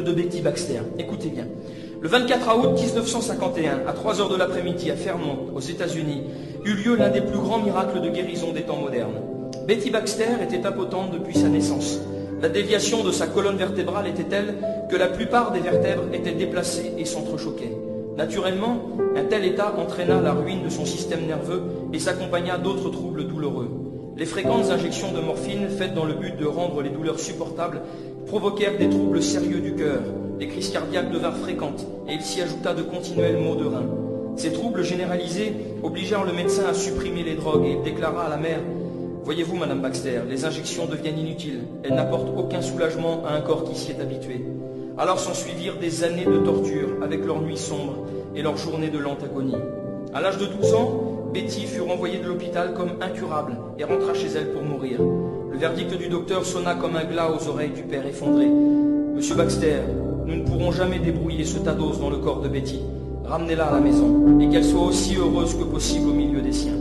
de Betty Baxter. Écoutez bien. Le 24 août 1951, à 3 heures de l'après-midi, à Fairmont, aux États-Unis, eut lieu l'un des plus grands miracles de guérison des temps modernes. Betty Baxter était impotente depuis sa naissance. La déviation de sa colonne vertébrale était telle que la plupart des vertèbres étaient déplacées et s'entrechoquaient. Naturellement, un tel état entraîna la ruine de son système nerveux et s'accompagna d'autres troubles douloureux. Les fréquentes injections de morphine, faites dans le but de rendre les douleurs supportables, provoquèrent des troubles sérieux du cœur. Les crises cardiaques devinrent fréquentes et il s'y ajouta de continuels maux de reins. Ces troubles généralisés obligèrent le médecin à supprimer les drogues et il déclara à la mère « Voyez-vous, Madame Baxter, les injections deviennent inutiles. Elles n'apportent aucun soulagement à un corps qui s'y est habitué. » Alors s'ensuivirent des années de torture avec leurs nuits sombres et leurs journées de lente agonie. À l'âge de 12 ans, Betty fut renvoyée de l'hôpital comme incurable et rentra chez elle pour mourir. Le verdict du docteur sonna comme un glas aux oreilles du père effondré. « Monsieur Baxter, nous ne pourrons jamais débrouiller ce tas d'os dans le corps de Betty. Ramenez-la à la maison et qu'elle soit aussi heureuse que possible au milieu des siens. »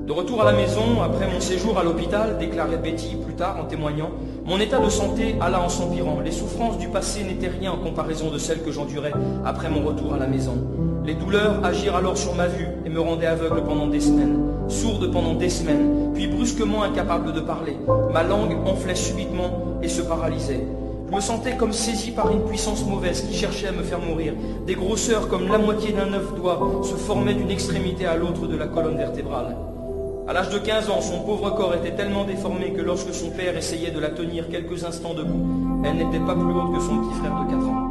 De retour à la maison, après mon séjour à l'hôpital, déclarait Betty plus tard en témoignant, mon état de santé alla en s'empirant. Les souffrances du passé n'étaient rien en comparaison de celles que j'endurais après mon retour à la maison. Les douleurs agirent alors sur ma vue et me rendaient aveugle pendant des semaines, sourde pendant des semaines, puis brusquement incapable de parler. Ma langue enflait subitement et se paralysait. Je me sentais comme saisi par une puissance mauvaise qui cherchait à me faire mourir. Des grosseurs comme la moitié d'un œuf d'oie se formaient d'une extrémité à l'autre de la colonne vertébrale. À l'âge de 15 ans, son pauvre corps était tellement déformé que lorsque son père essayait de la tenir quelques instants debout, elle n'était pas plus haute que son petit frère de 4 ans.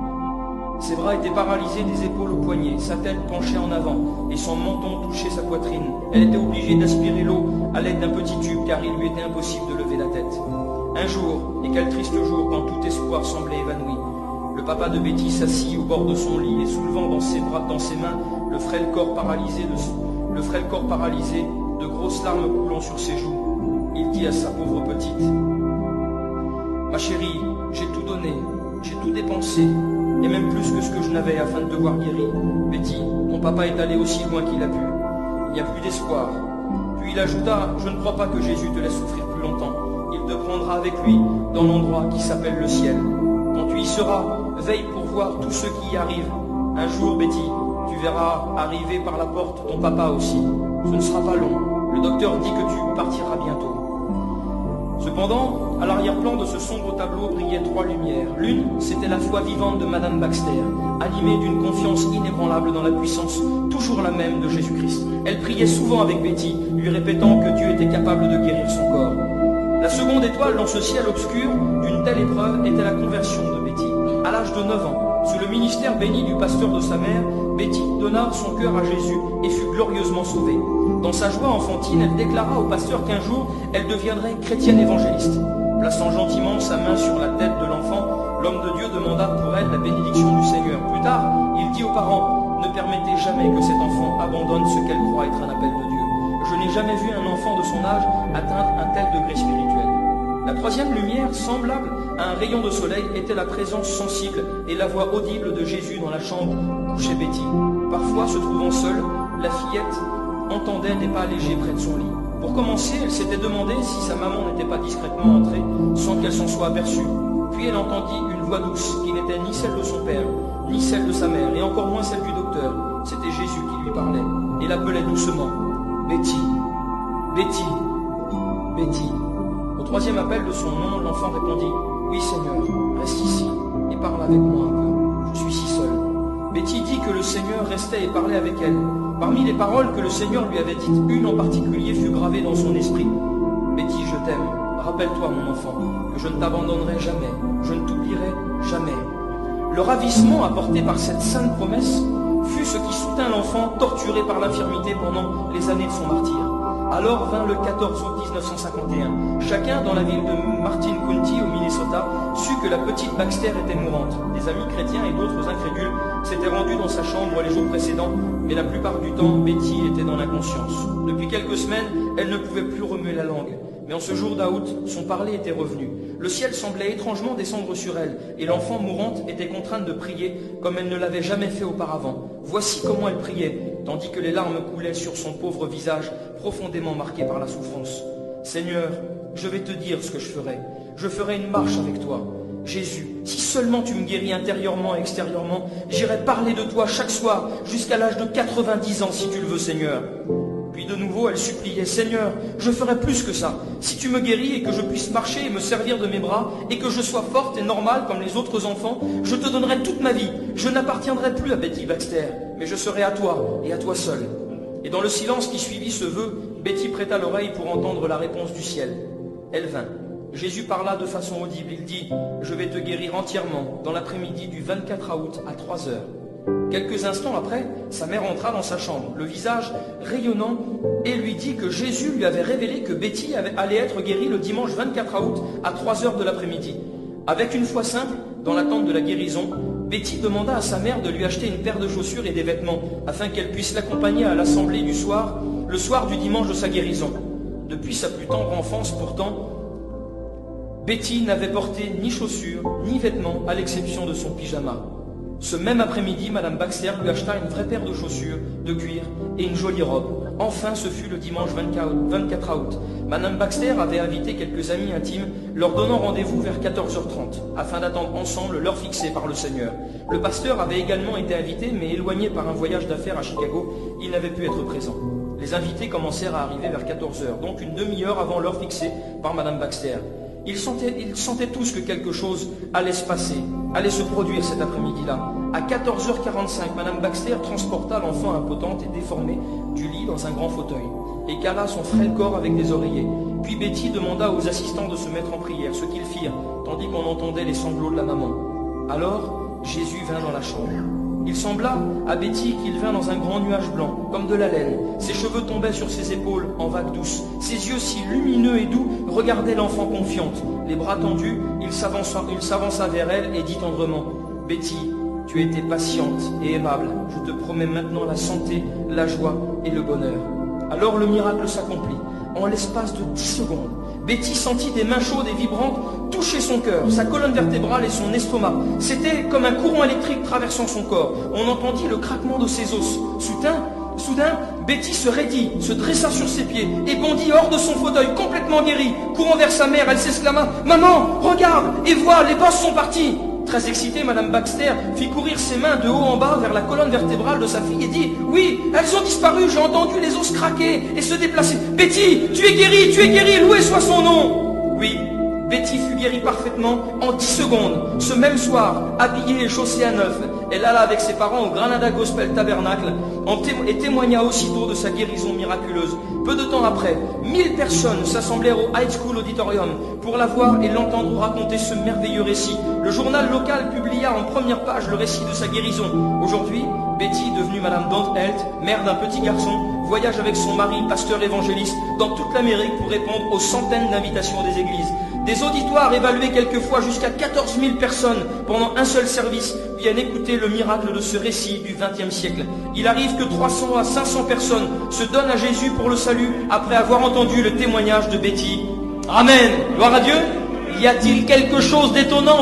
Ses bras étaient paralysés des épaules aux poignets, sa tête penchait en avant et son menton touchait sa poitrine. Elle était obligée d'aspirer l'eau à l'aide d'un petit tube car il lui était impossible de lever la tête. Un jour, et quel triste jour quand tout espoir semblait évanoui, le papa de Betty s'assit au bord de son lit et soulevant dans ses mains le frêle corps paralysé, de grosses larmes coulant sur ses joues, il dit à sa pauvre petite « Ma chérie, j'ai tout donné, j'ai tout dépensé, et même plus que ce que je n'avais afin de te voir guérie. Betty, ton papa est allé aussi loin qu'il a pu. Il n'y a plus d'espoir. » Puis il ajouta « Je ne crois pas que Jésus te laisse souffrir plus longtemps. Il te prendra avec lui dans l'endroit qui s'appelle le ciel. Quand tu y seras, veille pour voir tous ceux qui y arrivent. Un jour, Betty, tu verras arriver par la porte ton papa aussi. Ce ne sera pas long. Le docteur dit que tu partiras bientôt. » Cependant, à l'arrière-plan de ce sombre tableau brillaient 3 lumières. L'une, c'était la foi vivante de Madame Baxter, animée d'une confiance inébranlable dans la puissance toujours la même de Jésus-Christ. Elle priait souvent avec Betty, lui répétant que Dieu était capable de guérir son corps. La seconde étoile dans ce ciel obscur d'une telle épreuve était la conversion de Betty. À l'âge de 9 ans, sous le ministère béni du pasteur de sa mère, Betty donna son cœur à Jésus et fut glorieusement sauvée. Dans sa joie enfantine, elle déclara au pasteur qu'un jour, elle deviendrait chrétienne évangéliste. Plaçant gentiment sa main sur la tête de l'enfant, l'homme de Dieu demanda pour elle la bénédiction du Seigneur. Plus tard, il dit aux parents, ne permettez jamais que cet enfant abandonne ce qu'elle croit être un appel de Dieu. Je n'ai jamais vu un enfant de son âge atteindre un tel degré spirituel. La troisième lumière, semblable à un rayon de soleil, était la présence sensible et la voix audible de Jésus dans la chambre où couchait Betty. Parfois, se trouvant seule, la fillette entendait des pas légers près de son lit. Pour commencer, elle s'était demandé si sa maman n'était pas discrètement entrée sans qu'elle s'en soit aperçue. Puis elle entendit une voix douce qui n'était ni celle de son père, ni celle de sa mère, et encore moins celle du docteur. C'était Jésus qui lui parlait et l'appelait doucement. « Betty, Betty, Betty. » Au troisième appel de son nom, l'enfant répondit « Oui Seigneur, reste ici et parle avec moi un peu, je suis si seule. » Betty dit que le Seigneur restait et parlait avec elle. Parmi les paroles que le Seigneur lui avait dites, une en particulier fut gravée dans son esprit. « Betty, je t'aime. Rappelle-toi, mon enfant, que je ne t'abandonnerai jamais, je ne t'oublierai jamais. » Le ravissement apporté par cette sainte promesse fut ce qui soutint l'enfant torturé par l'infirmité pendant les années de son martyre. Alors vint le 14 août 1951. Chacun dans la ville de Martin County, au Minnesota, sut que la petite Baxter était mourante. Des amis chrétiens et d'autres incrédules s'étaient rendus dans sa chambre les jours précédents, mais la plupart du temps, Betty était dans l'inconscience. Depuis quelques semaines, elle ne pouvait plus remuer la langue. Mais en ce jour d'août, son parler était revenu. Le ciel semblait étrangement descendre sur elle, et l'enfant mourante était contrainte de prier comme elle ne l'avait jamais fait auparavant. Voici comment elle priait, tandis que les larmes coulaient sur son pauvre visage, profondément marqué par la souffrance. « Seigneur, je vais te dire ce que je ferai. Je ferai une marche avec toi. Jésus, si seulement tu me guéris intérieurement et extérieurement, j'irai parler de toi chaque soir jusqu'à l'âge de 90 ans si tu le veux, Seigneur. » Puis de nouveau, elle suppliait, « Seigneur, je ferai plus que ça. Si tu me guéris et que je puisse marcher et me servir de mes bras, et que je sois forte et normale comme les autres enfants, je te donnerai toute ma vie. Je n'appartiendrai plus à Betty Baxter, mais je serai à toi et à toi seul. » Et dans le silence qui suivit ce vœu, Betty prêta l'oreille pour entendre la réponse du ciel. Elle vint. Jésus parla de façon audible. Il dit, « Je vais te guérir entièrement dans l'après-midi du 24 août à 3 heures. » Quelques instants après, sa mère entra dans sa chambre, le visage rayonnant, et lui dit que Jésus lui avait révélé que Betty allait être guérie le dimanche 24 août à 3 heures de l'après-midi. Avec une foi simple, dans l'attente de la guérison, Betty demanda à sa mère de lui acheter une paire de chaussures et des vêtements, afin qu'elle puisse l'accompagner à l'assemblée du soir, le soir du dimanche de sa guérison. Depuis sa plus tendre enfance, pourtant, Betty n'avait porté ni chaussures, ni vêtements, à l'exception de son pyjama. Ce même après-midi, Madame Baxter lui acheta une vraie paire de chaussures, de cuir et une jolie robe. Enfin, ce fut le dimanche 24 août. Madame Baxter avait invité quelques amis intimes, leur donnant rendez-vous vers 14h30, afin d'attendre ensemble l'heure fixée par le Seigneur. Le pasteur avait également été invité, mais éloigné par un voyage d'affaires à Chicago, il n'avait pu être présent. Les invités commencèrent à arriver vers 14h, donc une demi-heure avant l'heure fixée par Madame Baxter. Ils sentaient tous que quelque chose allait se passer, allait se produire cet après-midi-là. À 14h45, Madame Baxter transporta l'enfant impotente et déformé du lit dans un grand fauteuil et cala son frêle corps avec des oreillers. Puis Betty demanda aux assistants de se mettre en prière, ce qu'ils firent, tandis qu'on entendait les sanglots de la maman. Alors, Jésus vint dans la chambre. Il sembla à Betty qu'il vint dans un grand nuage blanc, comme de la laine. Ses cheveux tombaient sur ses épaules en vagues douces. Ses yeux si lumineux et doux regardaient l'enfant confiante. Les bras tendus, il s'avança vers elle et dit tendrement, « Betty, tu étais patiente et aimable. Je te promets maintenant la santé, la joie et le bonheur. » Alors le miracle s'accomplit. En l'espace de 10 secondes, Betty sentit des mains chaudes et vibrantes toucher son cœur, sa colonne vertébrale et son estomac. C'était comme un courant électrique traversant son corps. On entendit le craquement de ses os. Soudain, Betty se raidit, se dressa sur ses pieds et bondit hors de son fauteuil, complètement guérie. Courant vers sa mère, elle s'exclama, « Maman, regarde et vois, les bosses sont partis !» Très excitée, Madame Baxter fit courir ses mains de haut en bas vers la colonne vertébrale de sa fille et dit, « Oui, elles ont disparu, j'ai entendu les os craquer et se déplacer. Betty, tu es guérie, loué soit son nom !» Oui, Betty fut guérie parfaitement en 10 secondes. Ce même soir, habillée et chaussée à neuf, elle alla avec ses parents au Granada Gospel Tabernacle et témoigna aussitôt de sa guérison miraculeuse. Peu de temps après, 1000 personnes s'assemblèrent au High School Auditorium pour la voir et l'entendre raconter ce merveilleux récit. Le journal local publia en première page le récit de sa guérison. Aujourd'hui, Betty, devenue Madame Donthelt, mère d'un petit garçon, voyage avec son mari, pasteur évangéliste, dans toute l'Amérique pour répondre aux centaines d'invitations des églises. Des auditoires évalués quelquefois jusqu'à 14 000 personnes pendant un seul service viennent écouter le miracle de ce récit du XXe siècle. Il arrive que 300 à 500 personnes se donnent à Jésus pour le salut après avoir entendu le témoignage de Betty. Amen. Gloire à Dieu. Y a-t-il quelque chose d'étonnant